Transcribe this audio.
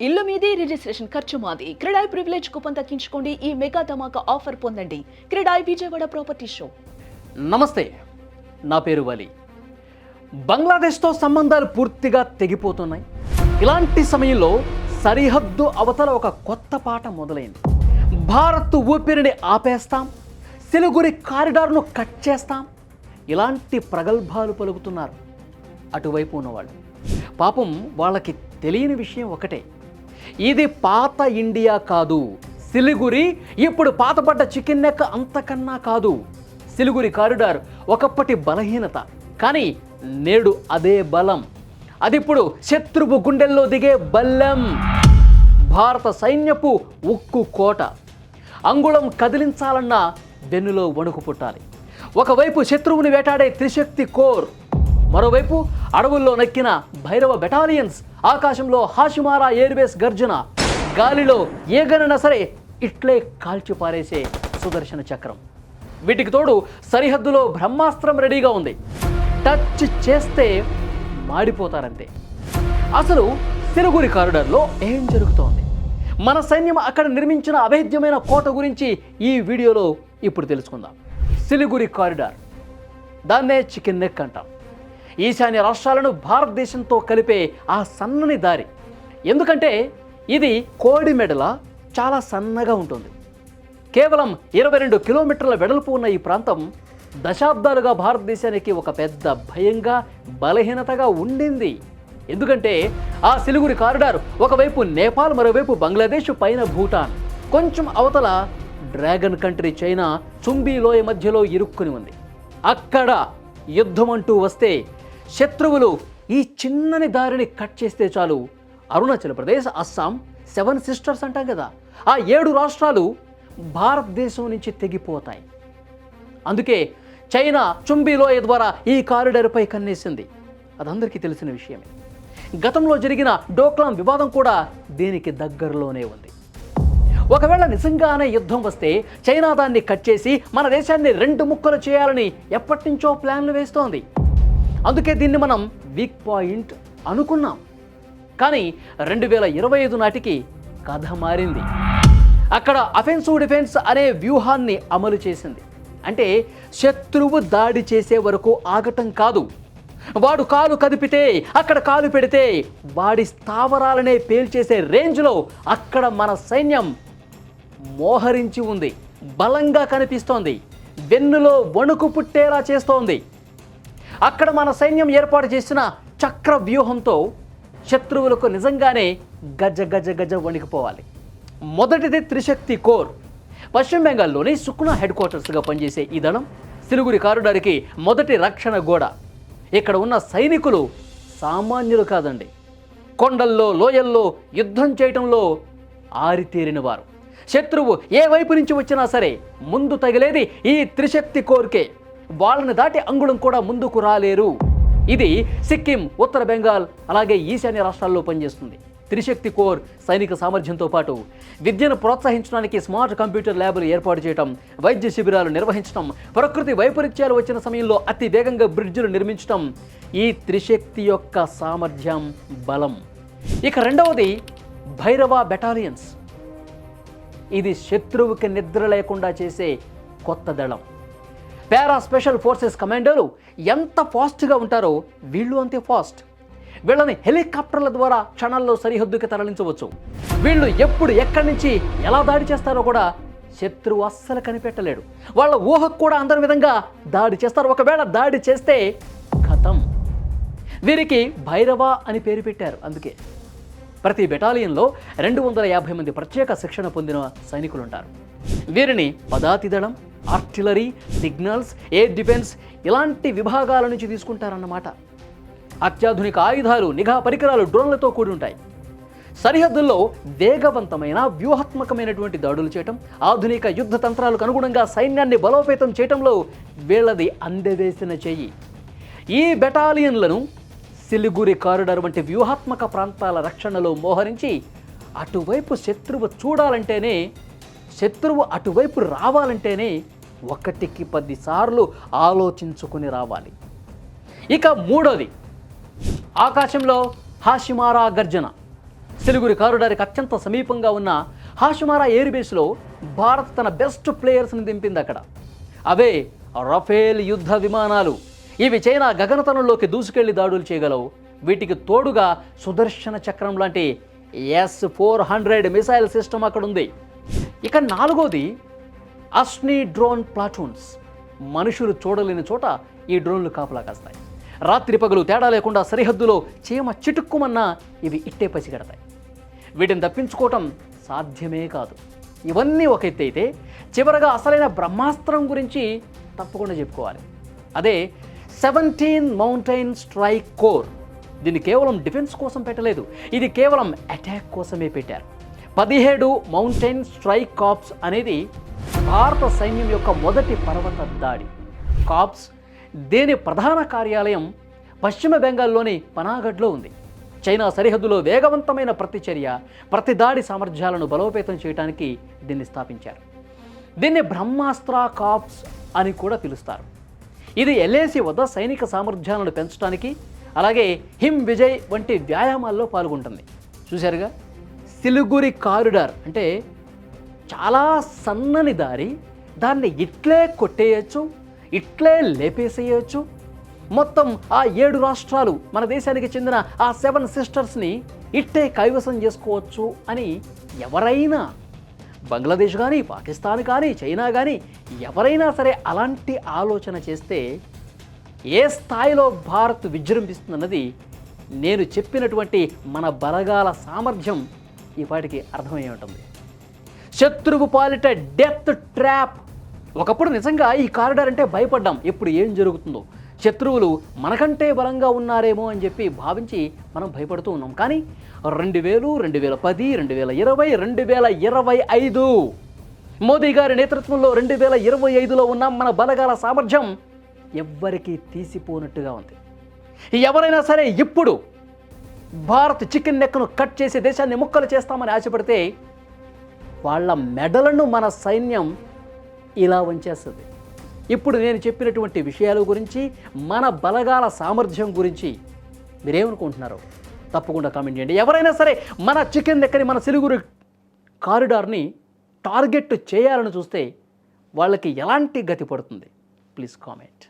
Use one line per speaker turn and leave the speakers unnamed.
ఇల్లు మీది రిజిస్ట్రేషన్ ఖర్చు మాది. క్రెడాయ్ ప్రివిలేజ్ కూపన్ తగ్గించుకోండి. ఈ మెగా ధమాకా ఆఫర్ పొందండి. CREDAI Vijayawada property show.
నమస్తే, నా పేరు వలి. బంగ్లాదేశ్తో సంబంధాలు పూర్తిగా తెగిపోతున్నాయి. ఇలాంటి సమయంలో సరిహద్దు అవతల ఒక కొత్త పాట మొదలైంది. భారత్ ఊపిరిని ఆపేస్తాం, సిలిగురి కారిడార్ను కట్ చేస్తాం, ఇలాంటి ప్రగల్భాలు పలుకుతున్నారు అటువైపు ఉన్నవాళ్ళు. పాపం వాళ్ళకి తెలియని విషయం ఒకటే, ఇది పాత ఇండియా కాదు. సిలిగురి ఇప్పుడు పాతపడ్డ చికెన్ నెక్ అంతకన్నా కాదు. సిలిగురి కారిడార్ ఒకప్పటి బలహీనత, కానీ నేడు అదే బలం. అదిప్పుడు శత్రువు గుండెల్లో దిగే బల్లెం. భారత సైన్యపు ఉక్కు కోట. అంగుళం కదిలించాలన్నా వెన్నులో వణుకు పుట్టాలి. ఒకవైపు శత్రువుని వేటాడే త్రిశక్తి కోర్, మరోవైపు అడవుల్లో నక్కిన భైరవ బెటాలియన్స్, ఆకాశంలో హాషిమారా ఎయిర్బేస్ గర్జన, గాలిలో ఏగనైనా సరే ఇట్లే కాల్చి పారేసే సుదర్శన చక్రం. వీటికి తోడు సరిహద్దులో బ్రహ్మాస్త్రం రెడీగా ఉంది. టచ్ చేస్తే మాడిపోతారంతే. అసలు సిలిగురి కారిడార్లో ఏం జరుగుతోంది? మన సైన్యం అక్కడ నిర్మించిన అభేద్యమైన కోట గురించి ఈ వీడియోలో ఇప్పుడు తెలుసుకుందాం. సిలిగురి కారిడార్, దాన్నే చికెన్ నెక్ అంటాం. ఈశాన్య రాష్ట్రాలను భారతదేశంతో కలిపే ఆ సన్నని దారి. ఎందుకంటే ఇది కోడి మెడల చాలా సన్నగా ఉంటుంది. కేవలం 22 కిలోమీటర్ల వెడల్పు ఉన్న ఈ ప్రాంతం దశాబ్దాలుగా భారతదేశానికి ఒక పెద్ద భయంగా, బలహీనతగా ఉండింది. ఎందుకంటే ఆ సిలిగురి కారిడార్ ఒకవైపు నేపాల్, మరోవైపు బంగ్లాదేశ్, పైన భూటాన్, కొంచెం అవతల డ్రాగన్ కంట్రీ చైనా చుంబీ లోయ మధ్యలో ఇరుక్కుని ఉంది. అక్కడ యుద్ధం అంటూ వస్తే శత్రువులు ఈ చిన్నని దారిని కట్ చేస్తే చాలు, అరుణాచల్ ప్రదేశ్, అస్సాం, 7 సిస్టర్స్ అంటాం కదా, ఆ 7 రాష్ట్రాలు భారతదేశం నుంచి తెగిపోతాయి. అందుకే చైనా చుంబీ లోయ ద్వారా ఈ కారిడార్పై కన్నేసింది. అదందరికీ తెలిసిన విషయమే. గతంలో జరిగిన డోక్లాం వివాదం కూడా దీనికి దగ్గరలోనే ఉంది. ఒకవేళ నిజంగానే యుద్ధం వస్తే చైనా దాన్ని కట్ చేసి మన దేశాన్ని 2 ముక్కలు చేయాలని ఎప్పటి నుంచో ప్లాన్లు వేస్తోంది. అందుకే దీన్ని మనం వీక్ పాయింట్ అనుకున్నాం. కానీ 2025 నాటికి కథ మారింది. అక్కడ అఫెన్సివ్ డిఫెన్స్ అనే వ్యూహాన్ని అమలు చేసింది. అంటే శత్రువు దాడి చేసే వరకు ఆగటం కాదు, వాడు కాలు కదిపితే, అక్కడ కాలు పెడితే వాడి స్థావరాలనే పేల్చేసే రేంజ్లో అక్కడ మన సైన్యం మోహరించి ఉంది. బలంగా కనిపిస్తోంది, వెన్నులో వణుకు పుట్టేలా చేస్తోంది. అక్కడ మన సైన్యం ఏర్పాటు చేసిన చక్ర వ్యూహంతో శత్రువులకు నిజంగానే గజ గజ గజ వణికిపోవాలి. మొదటిది త్రిశక్తి కోర్. పశ్చిమ బెంగాల్లోని సుఖ్నా హెడ్ క్వార్టర్స్గా పనిచేసే ఈ దళం సిలిగురి కారిడార్కి మొదటి రక్షణ గోడ. ఇక్కడ ఉన్న సైనికులు సామాన్యులు కాదండి. కొండల్లో, లోయల్లో యుద్ధం చేయటంలో ఆరితేరిన వారు. శత్రువు ఏ వైపు నుంచి వచ్చినా సరే ముందు తగిలేది ఈ త్రిశక్తి కోర్కే. వాళ్ళని దాటి అంగుళం కూడా ముందుకు రాలేరు. ఇది సిక్కిం, ఉత్తర బెంగాల్, అలాగే ఈశాన్య రాష్ట్రాల్లో పనిచేస్తుంది. త్రిశక్తి కోర్ సైనిక సామర్థ్యంతో పాటు విద్యను ప్రోత్సహించడానికి స్మార్ట్ కంప్యూటర్ ల్యాబ్లు ఏర్పాటు చేయడం, వైద్య శిబిరాలు నిర్వహించడం, ప్రకృతి వైపరీత్యాలు వచ్చిన సమయంలో అతి వేగంగా బ్రిడ్జిలు నిర్మించడం ఈ త్రిశక్తి యొక్క సామర్థ్యం, బలం. ఇక రెండవది భైరవ బెటాలియన్స్. ఇది శత్రువుకి నిద్ర లేకుండా చేసే కొత్త దళం. పారా స్పెషల్ ఫోర్సెస్ కమాండోలు ఎంత ఫాస్ట్గా ఉంటారో వీళ్ళు అంతే ఫాస్ట్. వీళ్ళని హెలికాప్టర్ల ద్వారా క్షణాల్లో సరిహద్దుకి తరలించవచ్చు. వీళ్ళు ఎప్పుడు, ఎక్కడి నుంచి, ఎలా దాడి చేస్తారో కూడా శత్రువు అస్సలు కనిపెట్టలేడు. వాళ్ళ ఊహకు కూడా అందరి విధంగా దాడి చేస్తారు. ఒకవేళ దాడి చేస్తే ఖతం. వీరికి భైరవ అని పేరు పెట్టారు. అందుకే ప్రతి బెటాలియన్లో 250 మంది ప్రత్యేక శిక్షణ పొందిన సైనికులు ఉంటారు. వీరిని పదాతి దళం, ఆర్టిలరీ, సిగ్నల్స్, ఎయిర్ డిఫెన్స్ ఇలాంటి విభాగాల నుంచి తీసుకుంటారన్నమాట. అత్యాధునిక ఆయుధాలు, నిఘా పరికరాలు, డ్రోన్లతో కూడి ఉంటాయి. సరిహద్దుల్లో వేగవంతమైన, వ్యూహాత్మకమైనటువంటి దాడులు చేయటం, ఆధునిక యుద్ధ తంత్రాలకు అనుగుణంగా సైన్యాన్ని బలోపేతం చేయటంలో వీళ్ళది అందవేసిన చెయ్యి. ఈ బెటాలియన్లను సిలిగురి కారిడార్ వంటి వ్యూహాత్మక ప్రాంతాల రక్షణలో మోహరించి అటువైపు శత్రువు చూడాలంటేనే, శత్రువు అటువైపు రావాలంటేనే 1కి 10 సార్లు ఆలోచించుకుని రావాలి. ఇక మూడోది ఆకాశంలో హాషిమారా గర్జన. సిలిగురి కారిడార్కి అత్యంత సమీపంగా ఉన్న హాషుమారా ఎయిర్ బేస్లో భారత్ తన బెస్ట్ ప్లేయర్స్ని దింపింది అక్కడ. అవే రఫేల్ యుద్ధ విమానాలు. ఇవి చైనా గగనతలంలోకి దూసుకెళ్లి దాడులు చేయగలవు. వీటికి తోడుగా సుదర్శన చక్రం లాంటి S-400 మిసైల్ సిస్టమ్ అక్కడ ఉంది. ఇక నాలుగోది అస్ని డ్రోన్ ప్లాటూన్స్. మనుషులు చూడలేని చోట ఈ డ్రోన్లు కాపలా కాస్తాయి. రాత్రి పగలు తేడా లేకుండా సరిహద్దులో చీమ చిటుక్కుమన్నా ఇవి ఇట్టే పసిగడతాయి. వీటిని తప్పించుకోవటం సాధ్యమే కాదు. ఇవన్నీ ఒక ఎత్తు అయితే చివరగా అసలైన బ్రహ్మాస్త్రం గురించి తప్పకుండా చెప్పుకోవాలి. అదే 17 మౌంటైన్ స్ట్రైక్ కోర్. దీన్ని కేవలం డిఫెన్స్ కోసం పెట్టలేదు, ఇది కేవలం అటాక్ కోసమే పెట్టారు. 17 మౌంటైన్ స్ట్రైక్ కార్ప్స్ అనేది భారత సైన్యం యొక్క మొదటి పర్వత దాడి కార్ప్స్. దీని ప్రధాన కార్యాలయం పశ్చిమ బెంగాల్లోని పనాగఢ్లో ఉంది. చైనా సరిహద్దులో వేగవంతమైన ప్రతిచర్య, ప్రతి దాడి సామర్థ్యాలను బలోపేతం చేయడానికి దీన్ని స్థాపించారు. దీన్ని బ్రహ్మాస్త్ర కార్ప్స్ అని కూడా పిలుస్తారు. ఇది LAC వద్ద సైనిక సామర్థ్యాలను పెంచడానికి, అలాగే హిమ్ విజయ్ వంటి వ్యాయామాల్లో పాల్గొంటుంది. చూశారుగా, సిలిగురి కారిడార్ అంటే చాలా సన్నని దారి, దాన్ని ఇట్లే కొట్టేయచ్చు, ఇట్లే లేపేసేయచ్చు. మొత్తం ఆ 7 రాష్ట్రాలు, మన దేశానికి చెందిన ఆ 7 సిస్టర్స్ని ఇట్టే కైవసం చేసుకోవచ్చు అని ఎవరైనా, బంగ్లాదేశ్ కానీ, పాకిస్తాన్ కానీ, చైనా కానీ ఎవరైనా సరే అలాంటి ఆలోచన చేస్తే ఏ స్థాయిలో భారత్ విజృంభిస్తుందన్నది నేను చెప్పినటువంటి మన బలగాల సామర్థ్యం ఈ పాటికి అర్థమై ఉంటుంది. శత్రువు పాలిట డెత్ ట్రాప్. ఒకప్పుడు నిజంగా ఈ కారిడార్ అంటే భయపడ్డాం, ఎప్పుడు ఏం జరుగుతుందో, శత్రువులు మనకంటే బలంగా ఉన్నారేమో అని చెప్పి భావించి మనం భయపడుతూ ఉన్నాం. కానీ 2000, 2010, 2020, 2025 మోదీ గారి నేతృత్వంలో 2025లో ఉన్న మన బలగాల సామర్థ్యం ఎవ్వరికీ తీసిపోనట్టుగా ఉంది. ఎవరైనా సరే ఇప్పుడు భారత్ చికెన్ నెక్ను కట్ చేసి దేశాన్ని ముక్కలు చేస్తామని ఆశపడితే వాళ్ళ మెడలను మన సైన్యం ఇలా వంచేస్తుంది. ఇప్పుడు నేను చెప్పినటువంటి విషయాల గురించి, మన బలగాల సామర్థ్యం గురించి మీరేమనుకుంటున్నారో తప్పకుండా కామెంట్ చేయండి. ఎవరైనా సరే మన చికెన్ నెక్కని, మన సిలిగురి కారిడార్ని టార్గెట్ చేయాలని చూస్తే వాళ్ళకి ఎలాంటి గతి పడుతుంది? Please comment.